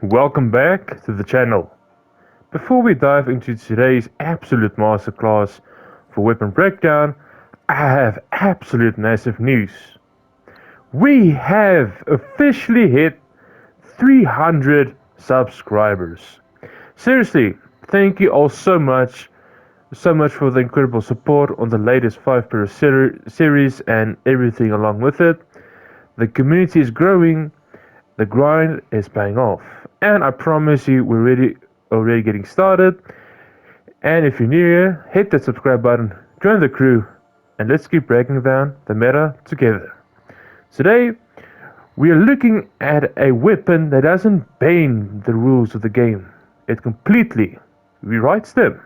Welcome back to the channel. Before we dive into today's absolute masterclass for weapon breakdown, I have absolute massive news. We have officially hit 300 subscribers. Seriously, thank you all so much for the incredible support on the latest 5 Pro series and everything along with it. The community is growing, the grind is paying off, and I promise you we're already getting started. And if you're new here, hit that subscribe button, join the crew, and let's keep breaking down the meta together. Today, we are looking at a weapon that doesn't bend the rules of the game, it completely rewrites them.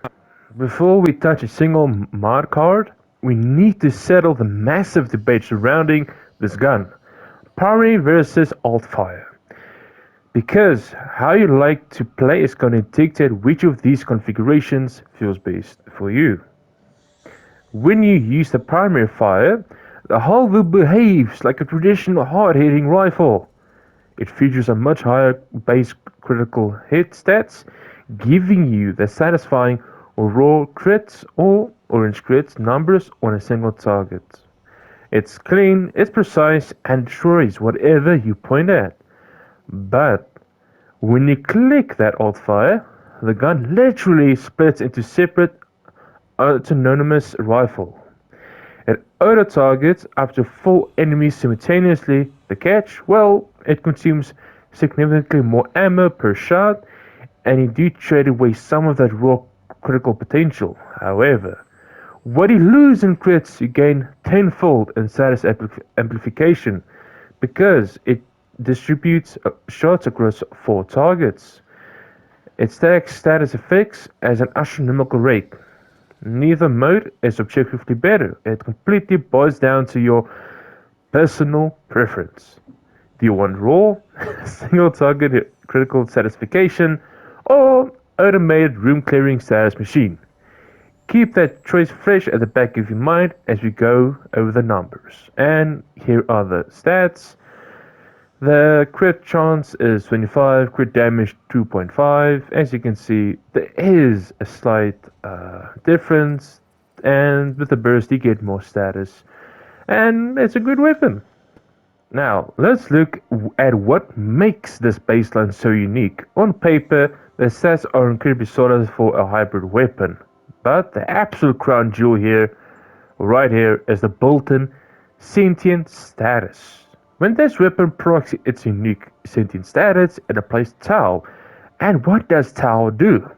Before we touch a single mod card, we need to settle the massive debate surrounding this gun. Primary versus alt fire. Because how you like to play is going to dictate which of these configurations feels best for you. When you use the primary fire, the Haalvu behaves like a traditional hard-hitting rifle. It features a much higher base critical hit stats, giving you the satisfying raw crits or orange crits numbers on a single target. It's clean, it's precise, and destroys whatever you point at. But when you click that alt fire, the gun literally splits into separate autonomous rifle. It auto targets up to 4 enemies simultaneously. The catch, well, it consumes significantly more ammo per shot, and you do trade away some of that raw critical potential. However, what you lose in crits, you gain tenfold in status amplification because it distributes shots across 4 targets. It stacks status effects as an astronomical rate. Neither mode is objectively better. It completely boils down to your personal preference. Do you want raw, single target critical satisfaction, or automated room clearing status machine? Keep that choice fresh at the back of your mind as we go over the numbers. And here are the stats. The crit chance is 25, crit damage 2.5. As you can see, there is a slight difference, and with the burst you get more status. And it's a good weapon. Now, let's look at what makes this baseline so unique. On paper, the stats are incredibly solid for a hybrid weapon, but the absolute crown jewel here, right here, is the built-in Sentient status. When this weapon procs its unique Sentient status, it applies Tau. And what does Tau do?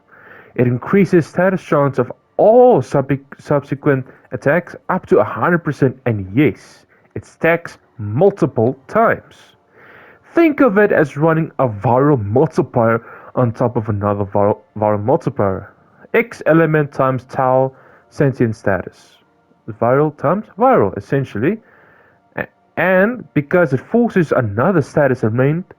It increases status chance of all subsequent attacks up to 100%, and yes, it stacks multiple times. Think of it as running a viral multiplier on top of another viral multiplier. X element times Tau Sentient status. Viral times viral, essentially. And because it forces another status element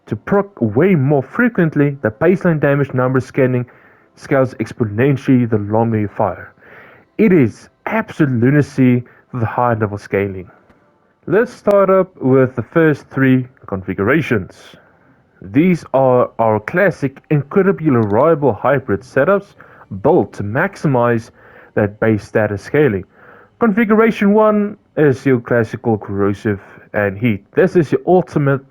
to proc way more frequently, the baseline damage number scaling scales exponentially the longer you fire. It is absolute lunacy for the high level scaling. Let's start up with the first 3 configurations. These are our classic, incredibly reliable hybrid setups built to maximize that base status scaling. Configuration 1 is your classical corrosive and heat. This is your ultimate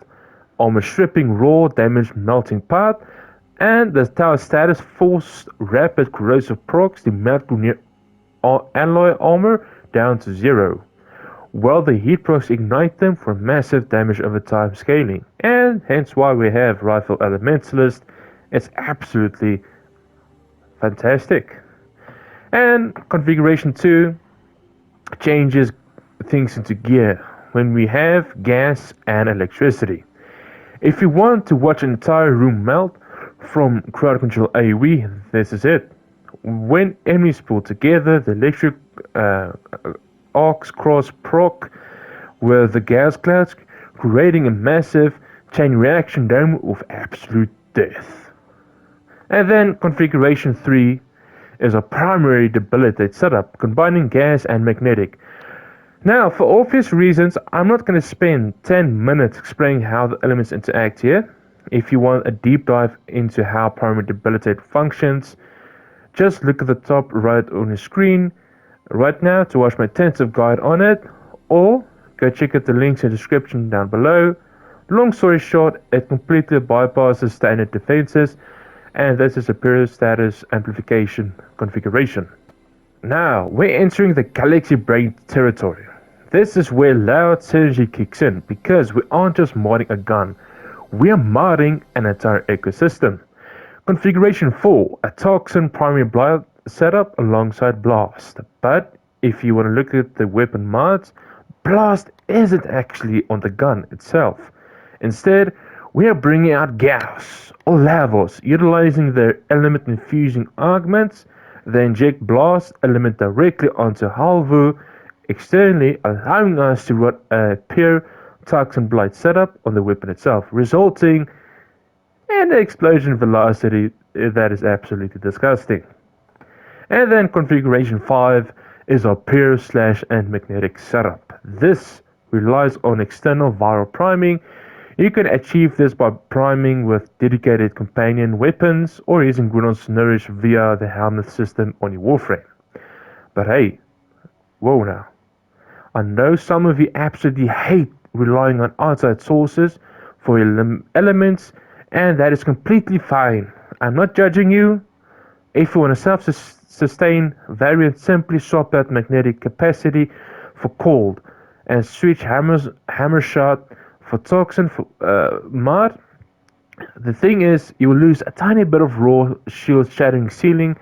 armor stripping raw damage melting part, and the Tau status forced rapid corrosive procs to melt near alloy armor down to 0, while the heat procs ignite them for massive damage over time scaling, and hence why we have Rifle Elementalist. It's absolutely fantastic. And configuration 2 changes things into gear when we have gas and electricity. If you want to watch an entire room melt from crowd control AoE, this is it. When enemies pull together, the electric arcs cross proc with the gas clouds, creating a massive chain reaction dome of absolute death. And then configuration 3 is a primary Debilitate setup, combining gas and magnetic. Now, for obvious reasons, I'm not going to spend 10 minutes explaining how the elements interact here. If you want a deep dive into how primary Debilitate functions, just look at the top right on your screen right now to watch my intensive guide on it, or go check out the links in the description down below. Long story short, it completely bypasses standard defenses, and this is a superior status amplification configuration. Now, we're entering the Galaxy Brain territory. This is where loud synergy kicks in, because we aren't just modding a gun, we are modding an entire ecosystem. Configuration 4, a Toxin primary Blight setup alongside Blast. But if you want to look at the weapon mods, Blast isn't actually on the gun itself. Instead, we are bringing out Gauss or Lavos, utilizing their element infusing augments. They inject Blast element directly onto Haalvu externally, allowing us to run a pure Toxin Blight setup on the weapon itself, resulting in an explosion velocity that is absolutely disgusting. And then configuration 5 is our pure slash and magnetic setup. This relies on external viral priming. You can achieve this by priming with dedicated companion weapons or using Gauss Nourish via the helmet system on your Warframe. But hey, whoa now. I know some of you absolutely hate relying on outside sources for your elements, and that is completely fine. I'm not judging you. If you want to self-sustain variant, simply swap out magnetic capacity for cold and switch hammer shot for Toxin mod. The thing is, you will lose a tiny bit of raw shield shattering ceiling,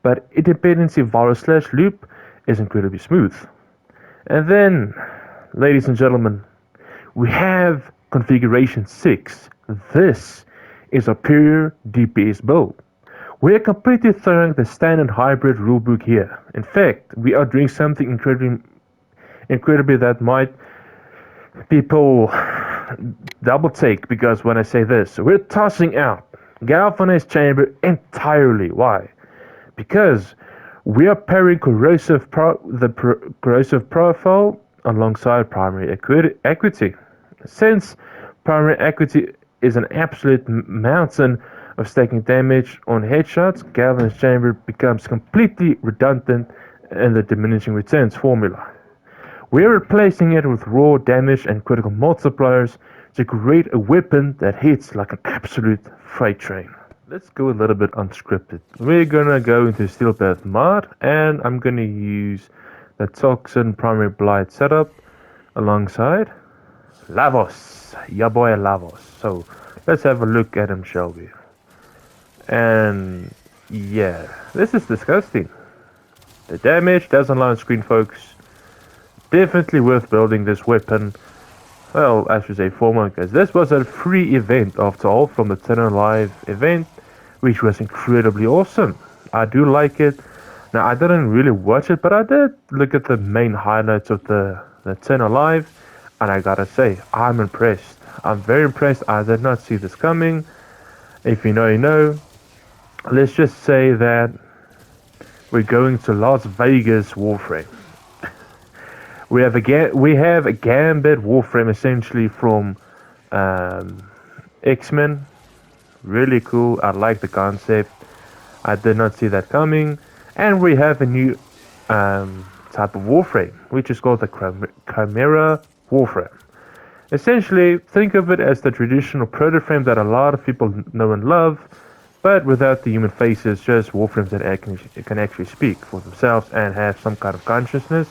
but independency viral slash loop is incredibly smooth. And then, ladies and gentlemen, we have configuration 6. This is a pure DPS build. We are completely throwing the standard hybrid rulebook here. In fact, we are doing something incredibly that might people double take, because when I say this, we're tossing out Galvanized chamber entirely. Why? Because we are pairing Corrosive Corrosive profile alongside primary Acuity. Since primary Acuity is an absolute mountain of stacking damage on headshots, Galvanized chamber becomes completely redundant in the diminishing returns formula. We are replacing it with raw damage and critical multipliers to create a weapon that hits like an absolute freight train. Let's go a little bit unscripted. We're gonna go into Steelpath mod, and I'm gonna use the Toxin primary Blight setup alongside Lavos, ya boy Lavos. So let's have a look at him, shall we? And yeah, this is disgusting. The damage doesn't lie on screen, folks. Definitely worth building this weapon. Well, I should say former, because this was a free event after all from the Tenno live event, which was incredibly awesome. I do like it. Now, I didn't really watch it, but I did look at the main highlights of the Tenno live, and I gotta say, I'm impressed. I'm very impressed. I did not see this coming. If you know, you know. Let's just say that we're going to Las Vegas Warframe. We have a Gambit Warframe essentially from X-Men. Really cool. I like the concept. I did not see that coming. And we have a new type of Warframe, which is called the Chimera Warframe. Essentially, think of it as the traditional proto-frame that a lot of people know and love, but without the human faces, just Warframes that can actually speak for themselves and have some kind of consciousness.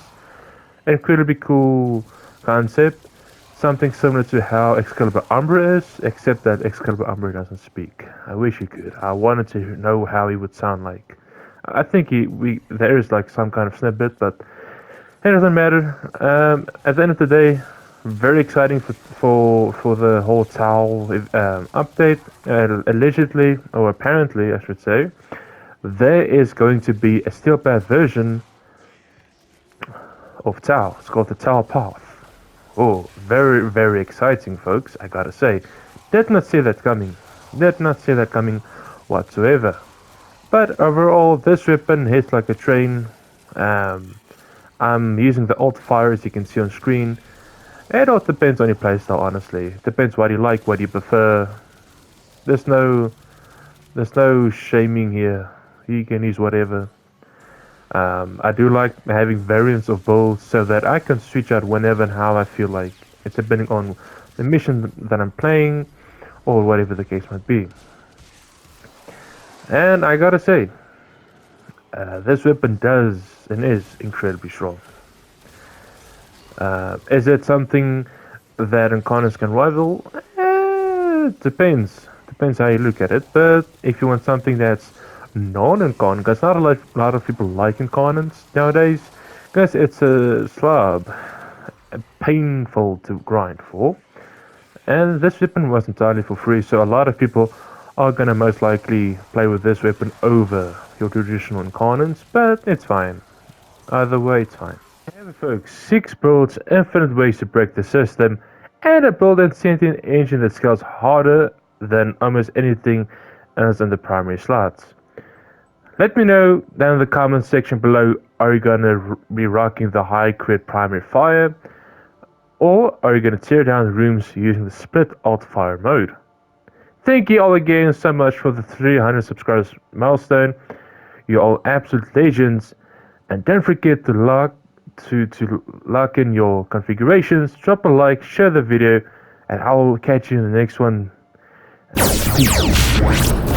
Incredibly cool concept. Something similar to how Excalibur Umbra is, except that Excalibur Umbra doesn't speak. I wish he could. I wanted to know how he would sound like. I think there is like some kind of snippet, but it doesn't matter. At the end of the day, very exciting for the whole Tau update. Allegedly, or apparently, I should say, there is going to be a Steelpath version of Tau. It's called the Tau Path. Oh, very, very exciting, folks, I gotta say. Did not see that coming. Did not see that coming whatsoever. But overall, this weapon hits like a train. I'm using the alt fire, as you can see on screen. It all depends on your playstyle, honestly. It depends what you like, what you prefer. There's no shaming here. You can use whatever. I do like having variants of builds so that I can switch out whenever and how I feel like. It's depending on the mission that I'm playing or whatever the case might be. And I gotta say, this weapon does and is incredibly strong. Is it something that Incarnates can rival? It depends. Depends how you look at it. But if you want something that's non-Incarnate, because not a lot of people like Incarnates nowadays, because it's a slab, painful to grind for. And this weapon was entirely for free, so a lot of people are gonna most likely play with this weapon over your traditional Incarnates, but it's fine. Either way, it's fine. However, folks, 6 builds, infinite ways to break the system, and a build and Sentient engine that scales harder than almost anything else in the primary slots. Let me know down in the comments section below, are you gonna be rocking the high crit primary fire, or are you gonna tear down the rooms using the split alt fire mode? Thank you all again so much for the 300 subscribers milestone. You're all absolute legends. And don't forget to lock in your configurations, drop a like, share the video, and I will catch you in the next one. Peace.